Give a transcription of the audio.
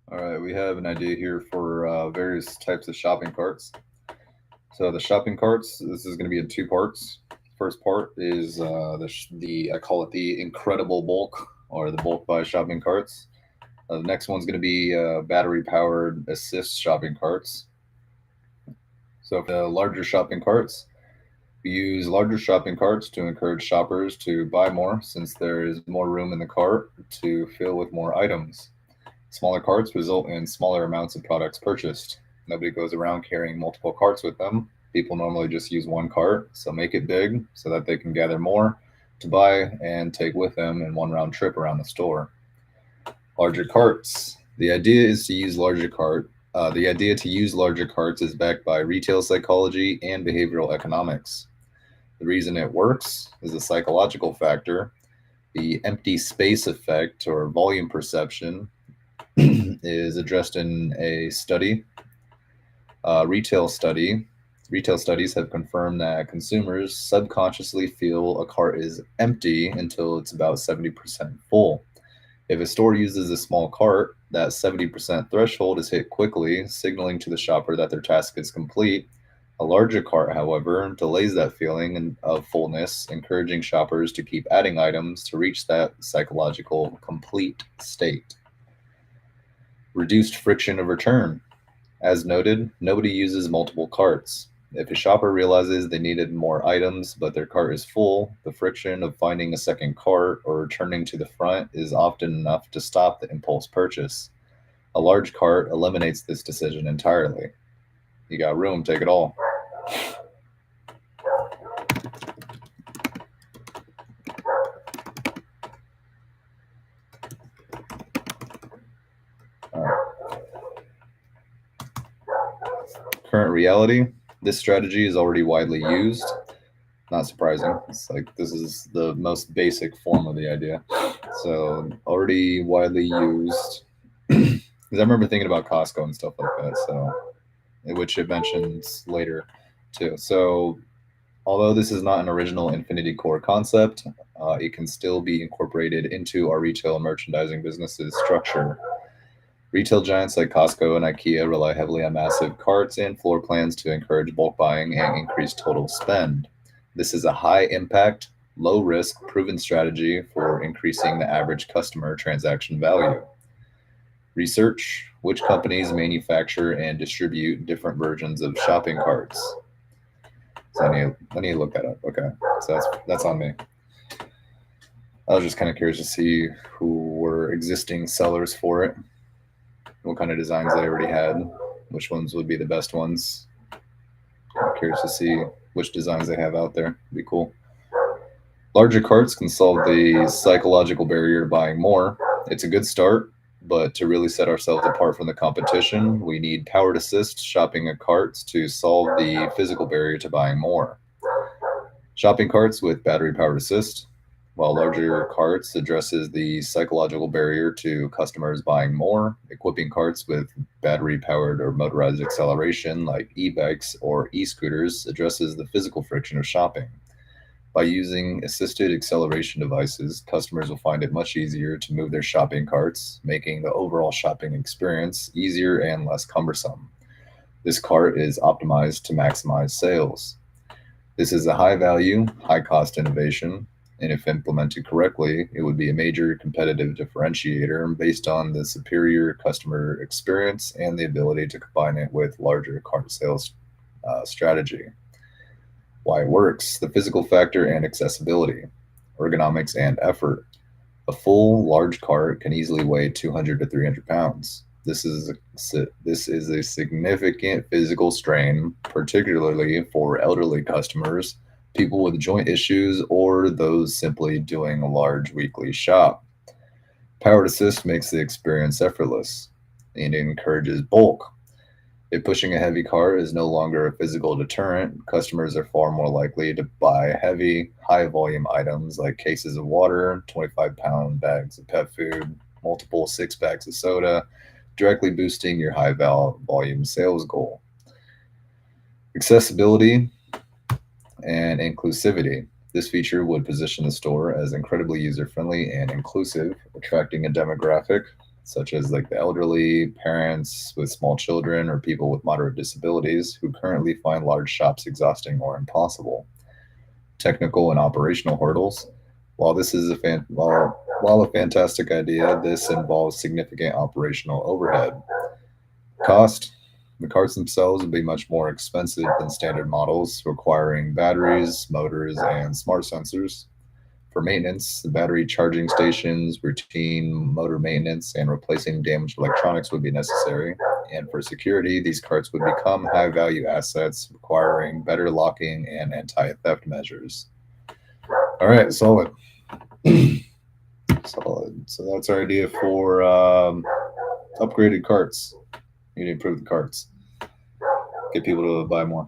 All right, we have an idea here for various types of shopping carts. So the shopping carts, this is going to be in two parts. First part is the I call it the incredible bulk or the bulk buy shopping carts. The next one's going to be battery powered assist shopping carts. So for the larger shopping carts, we use larger shopping carts to encourage shoppers to buy more since there is more room in the cart to fill with more items. Smaller carts result in smaller amounts of products purchased. Nobody goes around carrying multiple carts with them. People normally just use one cart, so make it big so that they can gather more to buy and take with them in one round trip around the store. Larger carts. The idea to use larger carts is backed by retail psychology and behavioral economics. The reason it works is a psychological factor. The empty space effect or volume perception is addressed in a study, retail study. Retail studies have confirmed that consumers subconsciously feel a cart is empty until it's about 70% full. If a store uses a small cart, that 70% threshold is hit quickly, signaling to the shopper that their task is complete. A larger cart, however, delays that feeling of fullness, encouraging shoppers to keep adding items to reach that psychological complete state. Reduced friction of return. As noted, nobody uses multiple carts. If a shopper realizes they needed more items but their cart is full, the friction of finding a second cart or returning to the front is often enough to stop the impulse purchase. A large cart eliminates this decision entirely. You got room, take it all. All right. Current reality, this strategy is already widely used. Not surprising. It's like this is the most basic form of the idea. So already widely used. Because I remember thinking about Costco and stuff like that. So which it mentions later too. So although this is not an original Infinity Core concept, it can still be incorporated into our retail merchandising business's structure. Retail giants like Costco and IKEA rely heavily on massive carts and floor plans to encourage bulk buying and increase total spend. This is a high impact, low risk, proven strategy for increasing the average customer transaction value. Research which companies manufacture and distribute different versions of shopping carts. So I need to look that up. Okay, so that's on me. I was just kind of curious to see who were existing sellers for it, what kind of designs they already had, which ones would be the best ones. I'm curious to see which designs they have out there. It'd be cool. Larger carts can solve the psychological barrier to buying more. It's a good start, but to really set ourselves apart from the competition, we need powered assist shopping carts to solve the physical barrier to buying more. Shopping carts with battery powered assist, while larger carts addresses the psychological barrier to customers buying more. Equipping carts with battery powered or motorized acceleration like e-bikes or e-scooters addresses the physical friction of shopping. By using assisted acceleration devices, customers will find it much easier to move their shopping carts, making the overall shopping experience easier and less cumbersome. This cart is optimized to maximize sales. This is a high value, high cost innovation, and if implemented correctly, it would be a major competitive differentiator based on the superior customer experience and the ability to combine it with larger cart sales strategy. Why it works, the physical factor and accessibility, ergonomics and effort. A full, large cart can easily weigh 200 to 300 pounds. This is a significant physical strain, particularly for elderly customers, people with joint issues, or those simply doing a large weekly shop. Powered assist makes the experience effortless and encourages bulk. If pushing a heavy cart is no longer a physical deterrent, customers are far more likely to buy heavy, high volume items like cases of water, 25-pound bags of pet food, multiple six packs of soda, directly boosting your volume sales goal. Accessibility and inclusivity. This feature would position the store as incredibly user friendly and inclusive, attracting a demographic such as like the elderly, parents with small children, or people with moderate disabilities who currently find large shops exhausting or impossible. Technical and operational hurdles. While this is while a fantastic idea, this involves significant operational overhead. Cost. The carts themselves would be much more expensive than standard models, requiring batteries, motors, and smart sensors. For maintenance, the battery charging stations, routine motor maintenance, and replacing damaged electronics would be necessary. And for security, these carts would become high value assets, requiring better locking and anti theft measures. All right, solid. Solid. So that's our idea for upgraded carts. You need to improve the carts, get people to buy more.